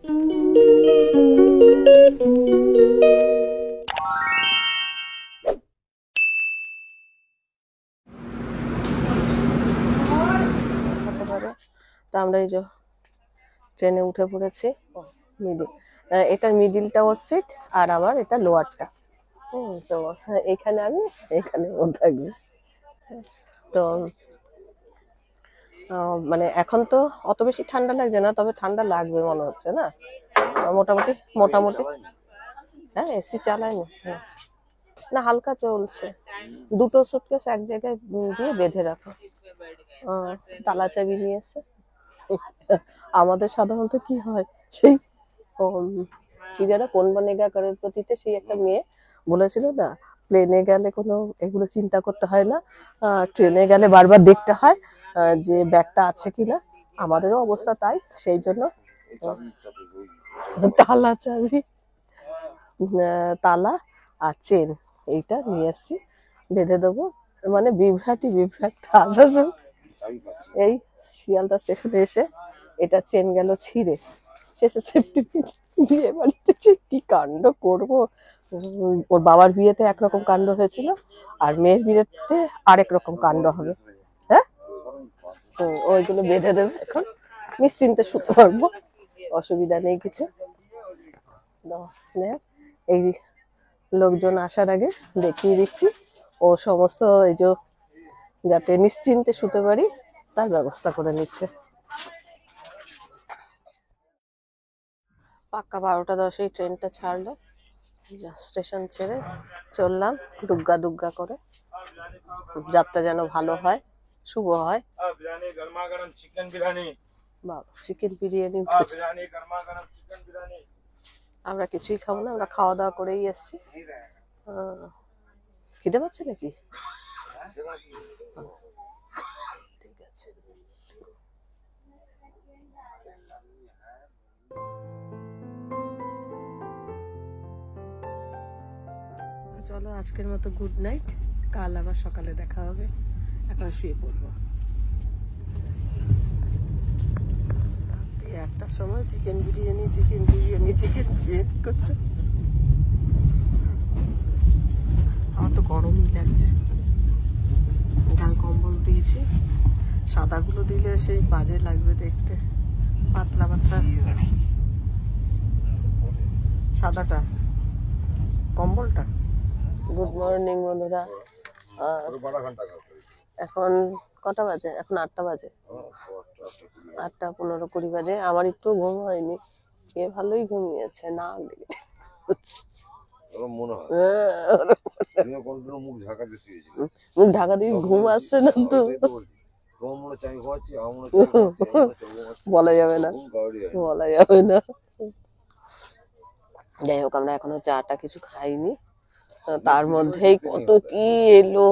তো আমরা এই যে ট্রেনে উঠে পড়েছি। মিডিল, এটা মিডিলটা ওর সিট, আর আমার এটা লোয়ারটা। তো এখানে আমি, এখানে ও থাকবে। তো মানে এখন তো অত বেশি ঠান্ডা লাগছে না, তবে ঠান্ডা লাগবে মনে হচ্ছে না, মোটামুটি মোটামুটি। হ্যাঁ, এসি চালায় না। হ্যাঁ, না হালকা চলছে। দুটো সুটকেস এক জায়গায় দিয়ে বেঁধে রাখো। তালা চাবি নিয়ে এসে আমাদের সাধারণত কি হয়, সেই কি যেন কোন বনেগা করোড়পতিতে সেই একটা মেয়ে বলেছিল না, প্লেনে গেলে কোনো এগুলো চিন্তা করতে হয় না, ট্রেনে গেলে বারবার দেখতে হয় যে ব্যাগটা আছে কিনা। আমাদেরও অবস্থা তাই, সেই জন্য তালা চাবি, তালা আর চেন এইটা নিয়ে এসছি, বেঁধে দেবো। মানে বিভ্রাটি আসার সময় এই শিয়ালদা স্টেশনে এসে এটা চেন গেল ছিঁড়ে, শেষে সেফটি পিন। বিয়ে বাড়িতে কি কাণ্ড করবো। ওর বাবার বিয়েতে একরকম কাণ্ড হয়েছিল, আর মেয়ের বিয়েতে আরেক রকম কাণ্ড হবে। হ্যাঁ, ওইগুলো বেঁধে দেবে, এখন নিশ্চিন্তে শুতে পারবো, অসুবিধা নেই কিছু। এই লোকজন আসার আগে দেখিয়ে দিচ্ছি, ও সমস্ত এই যে যাতে নিশ্চিন্তে শুতে পারি তার ব্যবস্থা করে নিচ্ছে। পাক্কা 12টা 10 ট্রেনটা ছাড়লো, স্টেশন ছেড়ে চললাম দুগ্গা দুগ্গা করে। যাত্রা যেন ভালো হয়, শুভ হয়। বাবা, চিকেন বিরিয়ানি উঠেছে। আমরা কিছুই খাবো না, আমরা খাওয়া দাওয়া করেই এসছি। খিদে পাচ্ছে নাকি? ঠিক আছে। চলো আজকের মতো গুড নাইট, কাল আবার সকালে দেখা হবে। এখন শুয়ে পড়বো। 1টার সময় চিকেন বিরিয়ানি করছে। আমার তো গরমই লাগছে, গায়ে কম্বল দিয়েছি। সাদাগুলো দিলে সেই বাজে লাগবে দেখতে, পাতলা পাতলা সাদাটা কম্বলটা। গুড মর্নিং বন্ধুরা। এখন কটা বাজে? এখন 8টা বাজে, 8টা 15-20 বাজে। আমার একটু ঘুম হয়নি, এ ভালোই ঘুমিয়েছে না। মুখ ঢাকা দিয়ে ঘুম আসছে না তো, বলা যাবে না, বলা যাবে না। যাই হোক, আমরা এখনো চাটা কিছু খাইনি, তার মধ্যেই কত কি এলো।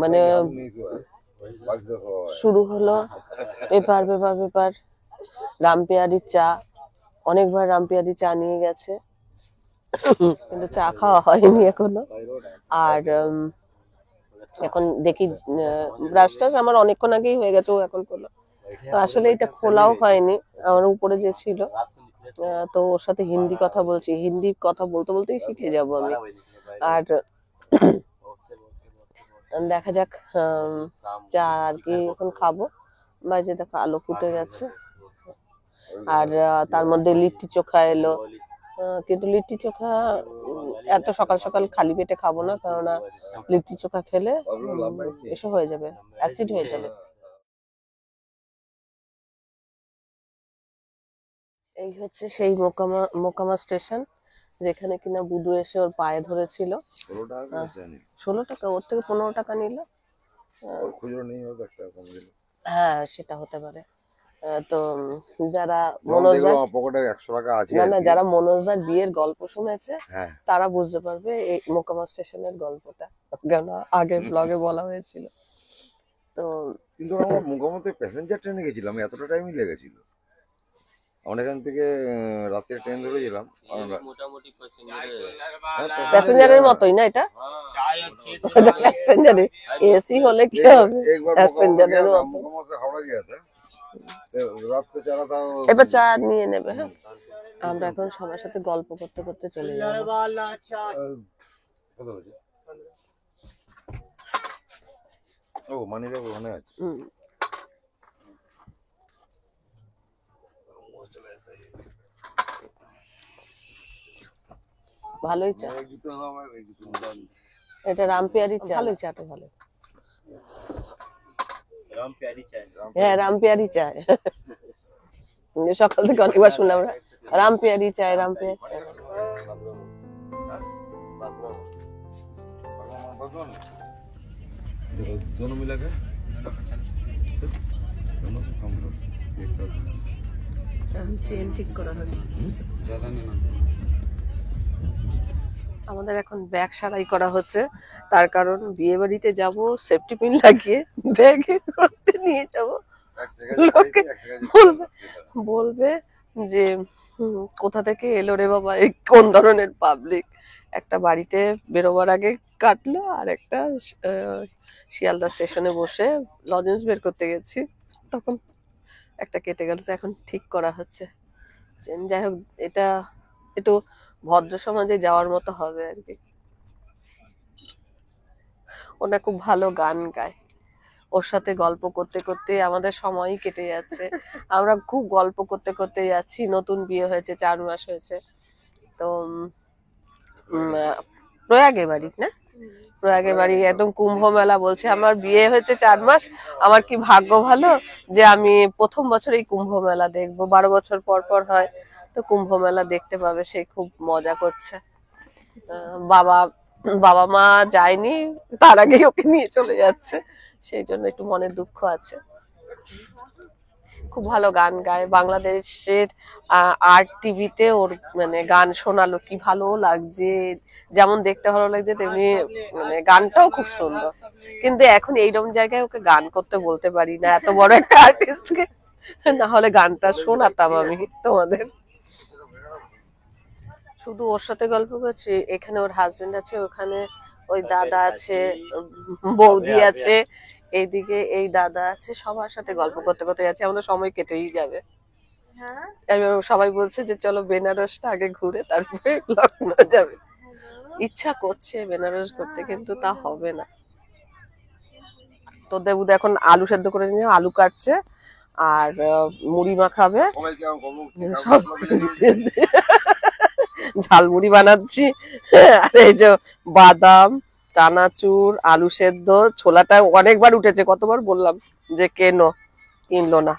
মানে শুরু হলো পেপার পেপার পেপার, রামপিয়ারির চা। অনেকবার রামপিয়ারি চা নিয়ে গেছে, কিন্তু চা খাওয়া হয়নি এখনো। আর এখন দেখি ব্রাশ টাশ আমার অনেকক্ষণ আগেই হয়ে গেছে, ও এখন করলো। তো আসলে এটা খোলাও হয়নি, আমার উপরে যে ছিল, তো ওর সাথে হিন্দি কথা বলছি, হিন্দি কথা বলতে বলতেই শিখে যাবো আমি। আর দেখা যাক, চা আর কি এখন খাবো। বাইরে দেখো আলো ফুটে গেছে, আর তার মধ্যে লিট্টি চোখা এলো। কিন্তু লিট্টি চোখা এত সকাল সকাল খালি পেটে খাবো না, কেননা লিট্টি চোখা খেলে এসব হয়ে যাবে, অ্যাসিড হয়ে যাবে। এই হচ্ছে সেই মোকামা স্টেশন, যেখানে কিনা বুধু এসে ওর পায়ে ধরেছিল। 16 টাকা, ওর থেকে 15 টাকা নিল। হ্যাঁ, সেটা হতে পারে। তো যারা যারা মনোজদার বিয়ের গল্প শুনেছে তারা বুঝতে পারবে এই মোকামা স্টেশনের গল্পটা, কেন আগে ব্লগে বলা হয়েছিল। তো কিন্তু আমরা মোকামাতে প্যাসেঞ্জার ট্রেনে গেছিলাম, এতটা টাইমই লেগেছিল। আমরা এখান থেকে রাতে ট্রেন ধরেছিলাম, মোটামুটি প্যাসেঞ্জারের মতোই না এটা, প্যাসেঞ্জারে এসি হলে কি হবে, প্যাসেঞ্জারের মতো। হাওড়া গিয়েছে রাত তো চারা, এবার চা নিয়ে নেবে। হ্যাঁ, আমরা এখন সবার সাথে গল্প করতে করতে চলে যাবো। কত হয়েছে? ও মানি ব্যাগ ওখানে আছে। ভালোই চা, এটা রামপিয়ারি চা, ভালোই চাটা ভালো। হ্যাঁ রামপিয়ারি চায়, সকাল থেকে অনেকবার শুনলাম রামপিয়ারি চায়, রামপিয়ারি। दोनों मिला के চেন ঠিক করা হচ্ছে। আমাদের এখন ব্যাগ সারাই করা হচ্ছে, তার কারণ বিয়ে বাড়িতে যাবো, সেফটি পিন লাগিয়ে ব্যাগে করতে নিয়ে যাবো। লোকে বলবে যে কোথা থেকে এলো রে বাবা, এই কোন ধরনের পাবলিক। একটা বাড়িতে বেরোবার আগে কাটলো, আর একটা শিয়ালদা স্টেশনে বসে লজেন্স বের করতে গেছি, তখন একটা কেটে গেল। তো এখন ঠিক করা হচ্ছে। যাই হোক, এটা একটু ভদ্র সমাজে যাওয়ার মতো হবে আর কি। ওনা খুব ভালো গান গায়, ওর সাথে গল্প করতে করতে আমাদের সময়ই কেটে যাচ্ছে। আমরা খুব গল্প করতে করতে যাচ্ছি। নতুন বিয়ে হয়েছে, 4 মাস হয়েছে। তো প্রয়াগে বাড়ি না, প্রয়াগে বাড়ি একদম কুম্ভ মেলা বলছে। আমার বিয়ে হয়েছে 4 মাস, আমার কি ভাগ্য ভালো যে আমি প্রথম বছরেই কুম্ভ মেলা দেখবো। 12 বছর পর পর হয়, তো কুম্ভ মেলা দেখতে পাবে। সে খুব মজা করছে। বাবা বাবা মা যায়নি, তার আগেই ওকে নিয়ে চলে যাচ্ছে, সেই জন্য একটু মনে দুঃখ আছে। খুব ভালো গান গায়। বাংলাদেশের আর্ট টিভিতে ওর মানে গান শোনালো, কি ভালো লাগছে। যেমন দেখতে ভালো লাগছে, তেমনি মানে গানটাও খুব সুন্দর। কিন্তু এখন এইরকম জায়গায় ওকে গান করতে বলতে পারি না, এত বড় একটা আর্টিস্টকে, না হলে গানটা শোনাতাম আমি তোমাদের। শুধু ওর সাথে গল্প করছি। এখানে ওর হাজবেন্ড আছে, ওখানে ওই দাদা আছে, বৌদি আছে, এইদিকে এই দাদা আছে, সবার সাথে গল্প করতে করতে যাচ্ছে। আমাদের সময় কেটেই যাবে। সবাই বলছে যে চলো বেনারসটা আগে ঘুরে তারপরে লখনৌ যাবে। ইচ্ছা করছে বেনারস ঘুরতে, কিন্তু তা হবে না। তো দেবুদা এখন আলু সেদ্ধ করে নিয়ে আলু কাটছে, আর মুড়ি মাখাবে, সব ঝালমুড়ি বানাচ্ছি। আর এই যে বাদাম, চানাচুর, আলু সেদ্ধ, ছোলাটা অনেকবার উঠেছে, কতবার বললাম যে কেনো, কিনলো না।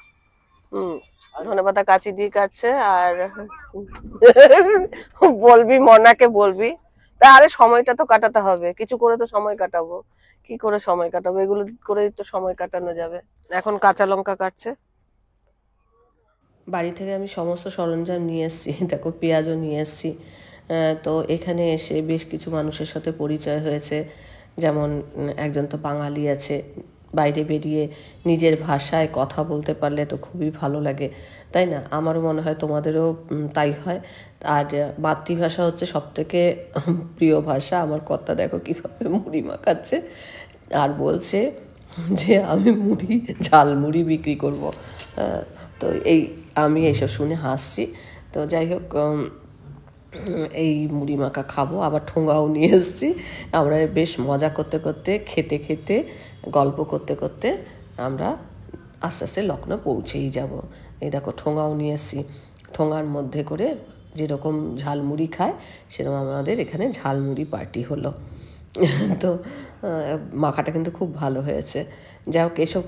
ধনেপাতা কাঁচি দিয়ে কাটছে। আর বলবি মনাকে বলবি, তা আরে সময়টা তো কাটাতে হবে, কিছু করে তো সময় কাটাবো। কি করে সময় কাটাবো, এগুলো করেই তো সময় কাটানো যাবে। এখন কাঁচা লঙ্কা কাটছে। বাড়ি থেকে আমি সমস্ত সরঞ্জাম নিয়ে এসেছি, দেখো পেঁয়াজও নিয়ে এসেছি। তো এখানে এসে বেশ কিছু মানুষের সাথে পরিচয় হয়েছে। যেমন একজন তো বাঙালি আছে, বাইরে বেরিয়ে নিজের ভাষায় কথা বলতে পারলে তো খুবই ভালো লাগে, তাই না? আমারও মনে হয় তোমাদেরও তাই হয়। আর মাতৃভাষা হচ্ছে সবথেকে প্রিয় ভাষা। আমার কর্তা দেখো কীভাবে মুড়ি মাখাচ্ছে, আর বলছে যে আমি মুড়ি, ঝালমুড়ি বিক্রি করব। তো আমি এইসব শুনে হাসছি। তো যাই হোক, এই মুড়ি মাখা খাবো, আবার ঠোঙাও নিয়ে এসেছি। আমরা বেশ মজা করতে করতে, খেতে খেতে, গল্প করতে করতে আমরা আস্তে আস্তে লখনৌ পৌঁছেই যাব। এই দেখো ঠোঙাও নিয়ে এসেছি। ঠোঙার মধ্যে করে যেরকম ঝালমুড়ি খায়, সেরকম আমাদের এখানে ঝালমুড়ি পার্টি হলো। তো মাখাটা কিন্তু খুব ভালো হয়েছে। যাই হোক, এসব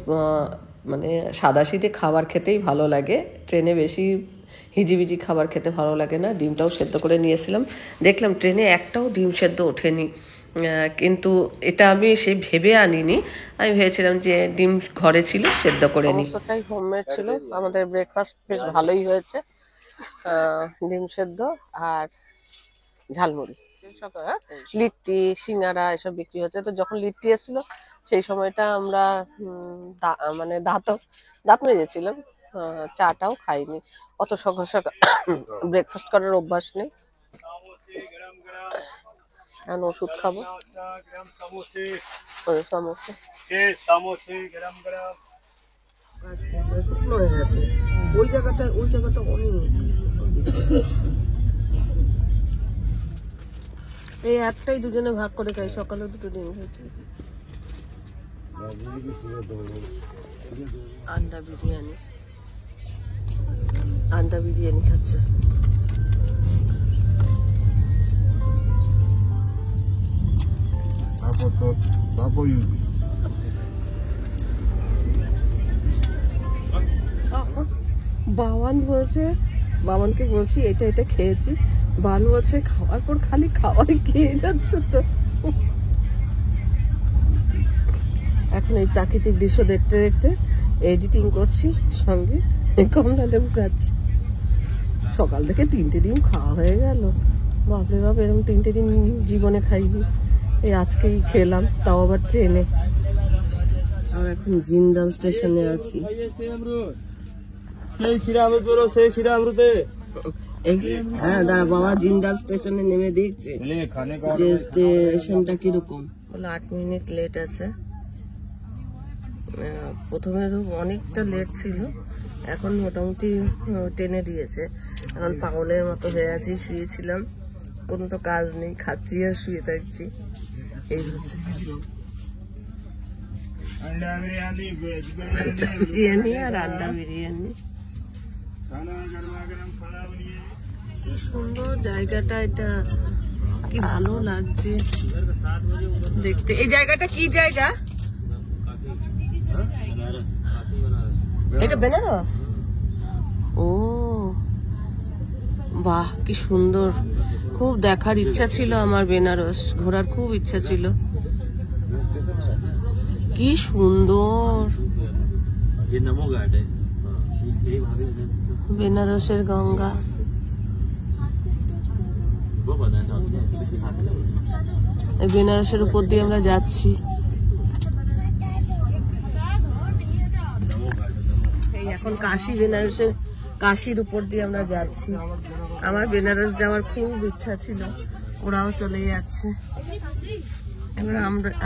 মানে সাদাসিধে খাবার খেতেই ভালো লাগে। ট্রেনে বেশি হিজিবিজি খাবার খেতে ভালো লাগে না। ডিমটাও সেদ্ধ করে নিয়েছিলাম, দেখলাম ট্রেনে একটাও ডিম সেদ্ধ ওঠেনি। কিন্তু এটা আমি সে ভেবে আনিনি, আমি ভেবেছিলাম যে ডিম ঘরে ছিল, সেদ্ধ করে নিই। সমস্তটাই হোমমেড ছিল। আমাদের ব্রেকফাস্ট বেশ ভালোই হয়েছে, ডিম সেদ্ধ আর ঝালমুড়ি, লিট্টি, সিঙ্গারা এসব বিক্রি হচ্ছে। তো যখন লিট্টি এসেছিল সেই সময়টা আমরা মানে দাঁত মেজেছিলাম, চাটাও খাইনি। অত সকাল সকাল ব্রেকফাস্ট করার অভ্যাস নেই। এখন ওষুধ খাবো। শুকনো হয়ে গেছে ওই জায়গাটা অনেক এই একটাই দুজনে ভাগ করে খাই, সকালে দুটো ডিম খেয়েছি। আন্ডা বিরিয়ানি, আন্ডা বিরিয়ানি খাচ্ছে। তারপর তো তারপরই বাবান বলছে, বাবানকে বলছি এটা এটা খেয়েছি, বাবান বলছে খাওয়ার পর খালি খাওয়াই খেয়ে যাচ্ছে তো। এখন এই প্রাকৃতিক দৃশ্য দেখতে দেখতে এডিটিং করছি, সঙ্গে কমলা লেবু খাচ্ছি। সকাল থেকে 3টে ডিম খাওয়া হয়ে গেল, বাপরে বাপ, এরকম 3টে ডিম জীবনে খাইনি, এই আজকেই খেলাম, তাও আবার ট্রেনে। আর এখন জিন্দাল স্টেশনে আছি। হ্যাঁ দাঁড়া বাবা, জিন্দাল স্টেশনে নেমে দেখছে যে স্টেশনটা কিরকম। বলে 8 মিনিট লেট আছে। প্রথমে তো অনেকটা লেট ছিল, এখন মোটামুটি টেনে দিয়েছে। এখন পাগলের মতো হয়ে আছি, শুয়েছিলাম, কোনো তো কাজ নেই, খাচ্ছি আর শুয়ে থাকছি, এই হচ্ছে বিরিয়ানি আর আন্ডা বিরিয়ানি। কি সুন্দর জায়গাটা, এটা কি ভালো লাগছে দেখতে। এই জায়গাটা কি জায়গা? এটা বেনারস? ও বাহ, কি সুন্দর, খুব দেখার ইচ্ছা ছিল আমার, বেনারস ঘোরার খুব ইচ্ছা ছিল। কি সুন্দর বেনারসের গঙ্গা। এই বেনারসের উপর দিয়ে আমরা যাচ্ছি। এই এখন কাশী, বেনারসের কাশীর উপর দিয়ে আমরা যাচ্ছি। আমার বেনারস যাওয়ার খুব ইচ্ছা ছিল, ওরাও চলে যাচ্ছে। এবার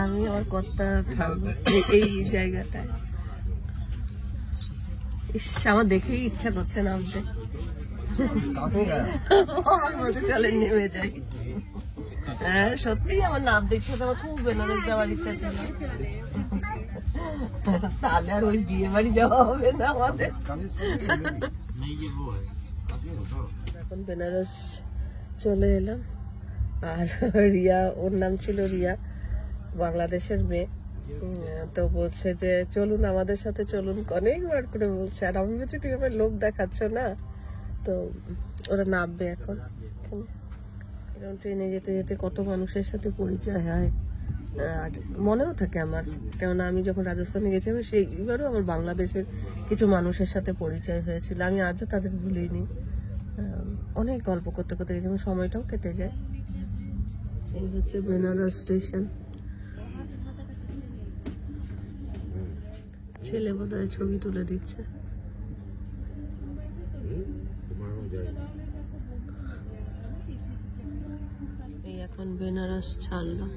আমি আমার কর্তা থাকবো এই জায়গাটায়। ইস, আমার দেখেই ইচ্ছা করছে নামতে, বলতে চলে নেমে যাই। হ্যাঁ সত্যি আমার নাম দেখছে, আমার খুব বেনারস যাওয়ার ইচ্ছা ছিল। তাহলে আর ওই বিয়ে বাড়ি যাওয়া হবে না আমাদের। এখন বেনারস চলে এলাম। আর রিয়া, ওর নাম ছিল রিয়া, বাংলাদেশের মেয়ে, তো বলছে যে চলুন আমাদের সাথে চলুন, অনেকবার করে বলছে। আর আমি বলছি তুমি আমার লোক দেখাচ্ছ না, তো ওরা নামবে এখন। এরকম ট্রেনে যেতে যেতে কত মানুষের সাথে পরিচয় হয়, আর মনেও থাকে আমার, কেননা আমি যখন রাজস্থানে গেছিলাম সেইবারও আমার বাংলাদেশের কিছু মানুষের সাথে পরিচয় হয়েছিল, আমি আজও তাদের ভুলিনি। অনেক গল্প করতে করতে গেছিলাম, সময়টাও কেটে যায়। এই হচ্ছে বেনারস স্টেশন। ছেলে বোধহয় ছবি তুলে দিচ্ছে। এই এখন বেনারস ছাড়লো।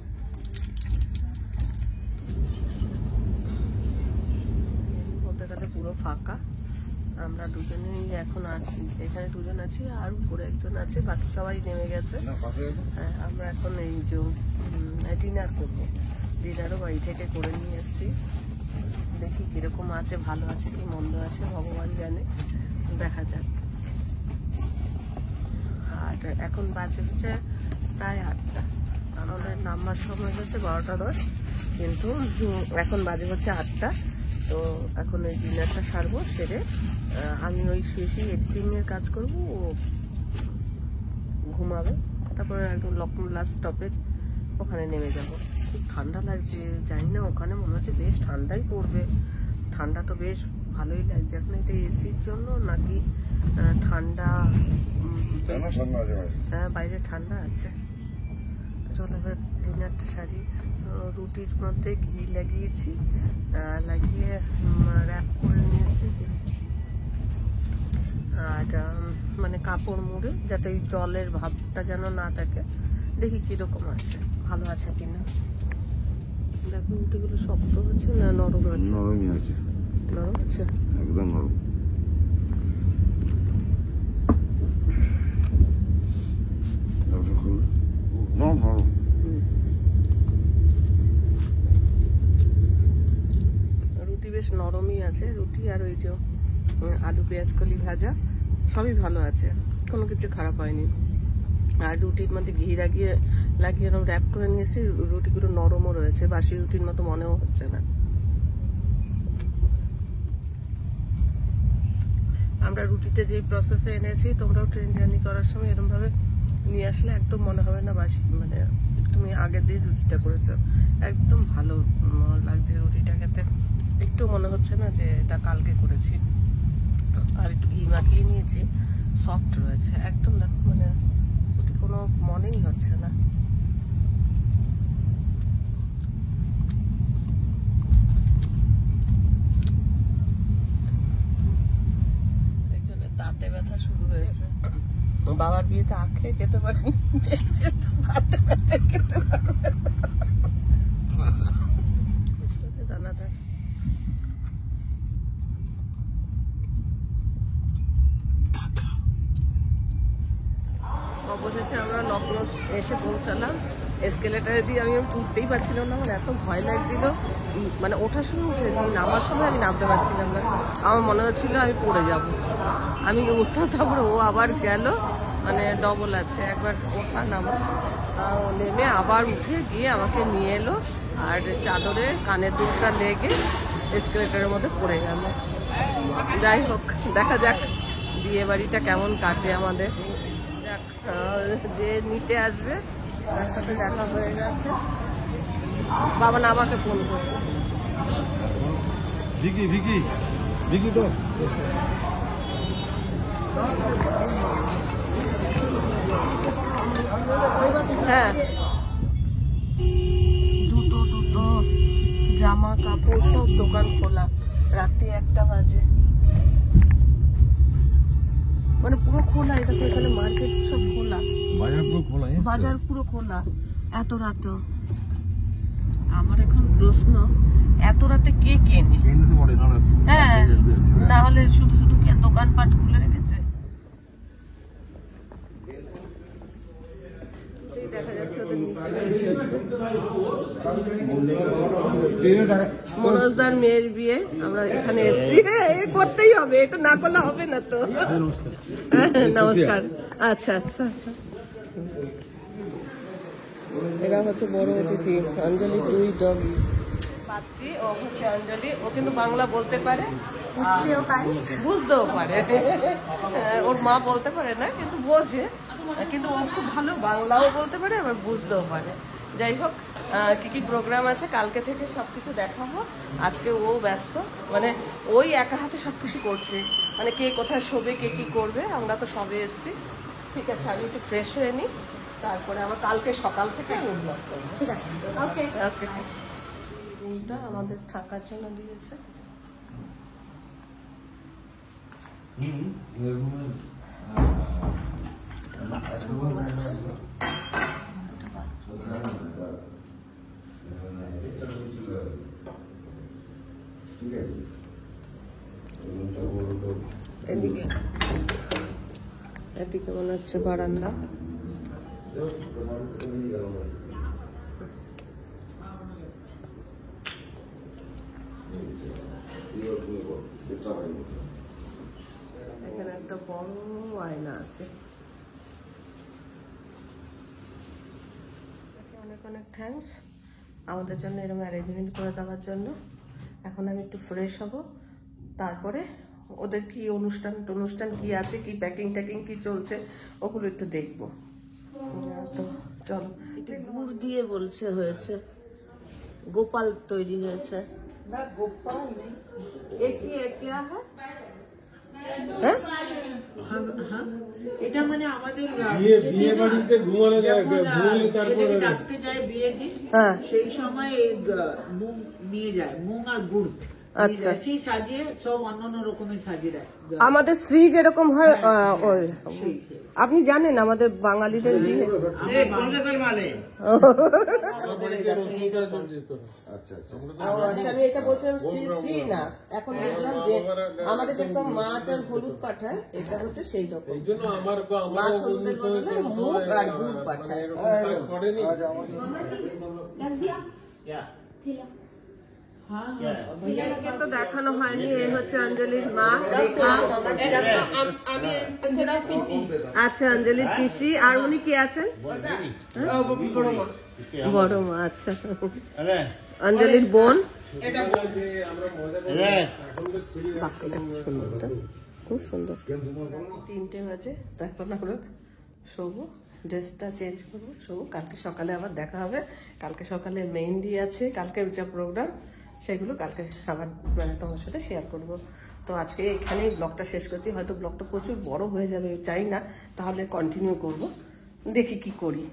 বলতে গেলে পুরো ফাঁকা, আমরা দুজনেই এখন এখানে দুজন আছি, আর উপরে একজন আছে, বাকি সবাই নেমে গেছে। হ্যাঁ, আমরা এখন এই যে ডিনার করবো, ডিনারও বাড়ি থেকে করে নিয়ে এসেছি। দেখি কিরকম আছে, ভালো আছে কি মন্দ আছে ভগবান জানে, দেখা যাক। আর এখন বাজে হচ্ছে প্রায় 8টা, আমাদের নাম্বার সময় হচ্ছে 12টা 10, কিন্তু এখন বাজে হচ্ছে 8টা। তো এখন ওই ডিনারটা সারবো, সেরে আমি ওই শুয়ে এডিটিংয়ের কাজ করবো, ও ঘুমাবে, তারপরে একদম লাস্ট স্টপেজ ওখানে নেমে যাবো। খুব ঠান্ডা লাগছে, জানি না ওখানে মনে হচ্ছে বেশ ঠান্ডাই পড়বে, ঠান্ডা তো বেশ ভালোই লাগছে। এখন এটা এসির জন্য নাকি ঠান্ডা, হ্যাঁ বাইরে ঠান্ডা আছে। চলো এবার ডিনারটা সারি। রুটির মধ্যে ঘি লাগিয়েছি, লাগিয়ে র্যাপ করে নিয়েছি, আর মানে কাপড় মুড়ে, যাতে ওই জলের ভাবটা যেন না থাকে। দেখি কিরকম আছে, ভালো আছে কিনা। দেখো রুটিগুলো শক্ত হচ্ছে না নরম আছে? নরমই আছে। নরম আছে, একদম নরম। রুটি বেশ নরমই আছে, রুটি আর ওই যে আলু পেঁয়াজ কলি ভাজা সবই ভালো আছে, কোনো কিছু খারাপ হয়নি। আর রুটির মধ্যে ঘি লাগিয়ে এরকম র্যাপ করে নিয়েছি, রুটিগুলো নরমও রয়েছে, বাসি রুটির মতো মনেও হচ্ছে না। আমরা রুটিতে যে প্রসেসে এনেছি, তোমরাও ট্রেন জার্নি করার সময় এরকম ভাবে নিয়ে আসলে একদম মনে হবে না বাসি, মানে তুমি আগের দিন রুটিটা করেছো, একদম ভালো লাগছে রুটিটা খেতে, একটু মনে হচ্ছে না যে এটা কালকে করেছি। আর একটু ঘি মাখিয়ে নিয়েছি, সফট রয়েছে একদম, দেখো মানে রুটি কোনো মনেই হচ্ছে না। একজনের দাঁতে ব্যথা শুরু হয়েছে, বাবার বিয়েতে আখ খেয়ে খেতে পারেনি, দাঁতে ব্যথা খেতে পারবে দানাদার। অবশেষে আমরা লখনৌ এসে পৌঁছালাম। এসকেলেটারে দিয়ে আমি উঠতেই পারছিলাম না, আমার এত ভয় লাগছিল, মানে ওঠার সময় উঠেছি, নামার সময় আমি নামতে পারছিলাম না, আমার মনে হচ্ছিল আমি পড়ে যাব। আমি উঠলাম, তারপরে ও আবার গেল, মানে ডবল আছে, একবার ওঠা নামা, ও নেমে আবার উঠে গিয়ে আমাকে নিয়ে এলো, আর চাদরে কানের দুলটা লেগে এসকেলেটারের মধ্যে পড়ে গেল। যাই হোক, দেখা যাক বিয়ে বাড়িটা কেমন কাটে আমাদের। যে নিতে আসবে তার সাথে দেখা হয়ে গেছে, বাবা না আমাকে ফোন করছে। ভিকি ভিকি ভিকি তো হ্যাঁ, জুতো টুতো জামা কাপড় সব দোকান খোলা, রাত্রি 1টা বাজে, মানে পুরো খোলা। এটা এখানে মার্কেট সব খোলা, বাজার পুরো খোলা, বাজার পুরো খোলা এত রাতেও। আমার এখন প্রশ্ন, এত রাতে কে কেনে? হ্যাঁ, না হলে শুধু শুধু কে দোকানপাট খুলে রেখেছে। দেখা যাচ্ছে ওদের মনোজদার মেয়ের বিয়ে, আমরা এখানে এসেছি, করতেই হবে, এটা না করলে হবে না তো। নমস্কার। আচ্ছা আচ্ছা, এরা হচ্ছে বড় অতিথি, অঞ্জলি 2 ডগি পাত্রী, ও হচ্ছে অঞ্জলি, ও কিন্তু বাংলা বলতে পারে, বুঝতেও পারে, ওর মা বলতে পারে না কিন্তু বোঝে, কিন্তু ও খুব ভালো বাংলাও বলতে পারে আবার বুঝতেও পারে। যাই হোক, কি কি প্রোগ্রাম আছে কালকে থেকে সবকিছু দেখাবো। আজকে ও ব্যস্ত, মানে ওই একা হাতে সবকিছু করছে, মানে কে কোথায় শোবে, কে কি করবে, আমরা তো সবে এসছি। ঠিক আছে, আমি একটু ফ্রেশ হয়ে নিই, তারপরে আমার কালকে সকাল থেকে আমি ব্লগ করবো। ঠিক আছে, ওকে ওকে। রুমটা আমাদের থাকার জন্য দিয়েছে, এদিকে এদিকে মনে হচ্ছে বারান্দা। এখানে একটা বড় আয়না আছে। অনেক অনেক থ্যাঙ্কস আমাদের জন্য এরকম অ্যারেঞ্জমেন্ট করে দেওয়ার জন্য। এখন আমি একটু ফ্রেশ হব, তারপরে ওদের কি অনুষ্ঠান কি আছে, কি প্যাকিং ট্যাকিং কি চলছে, ওগুলো একটু দেখবো। তো চলো, গুড় দিয়ে বলছে হয়েছে, গোপাল তৈরি হয়েছে। না গোপাল নেই, এটা মানে আমাদের বিয়ে বাড়িতে ঘুমানো যায়, ঘুমালে তারপরে ডাকতে যায় বিয়ের দিন, সেই সময় মুগ নিয়ে যায়, মুগ আর গুড় আচ্ছা। রাশি সাজিয়ে সব অন্যান্য রকমের সাজিয়ে দেয়। আমাদের শ্রী যেরকম হয় ওই সেই, সেই। আপনি জানেন আমাদের বাঙালিদের বিয়ে আচ্ছা আচ্ছা আচ্ছা, আমি এটা বলছিলাম শ্রী শ্রী না, এখন বুঝলাম যে আমাদের যেরকম মাছ আর হলুদ পাঠায়, এটা হচ্ছে সেই রকম এই জন্য আমার মাছ হলুদের বদলে মুগ আর গুড় পাঠায়। করেনি একে তো দেখানো হয়নি, এই হচ্ছে অঞ্জলির মা। আচ্ছা, অঞ্জলির পিসি। আর উনি কি আছেন? বড় মা। আচ্ছা, অঞ্জলির বোন। বাহ, এটা খুব সুন্দর, খুব সুন্দর। 3টে বাজে, এখন আমরা শোবো, ড্রেসটা চেঞ্জ করবো, শোবো। কালকে সকালে আবার দেখা হবে। কালকে সকালে মেহেন্দি আছে, কালকের যা প্রোগ্রাম সেগুলো কালকে আবার তোমার সাথে শেয়ার করব। তো আজকে এখানেই ব্লগটা শেষ করছি। হয়তো ব্লগটা প্রচুর বড় হয়ে যাবে, চাই না, তাহলে কন্টিনিউ করব, দেখি কি করি।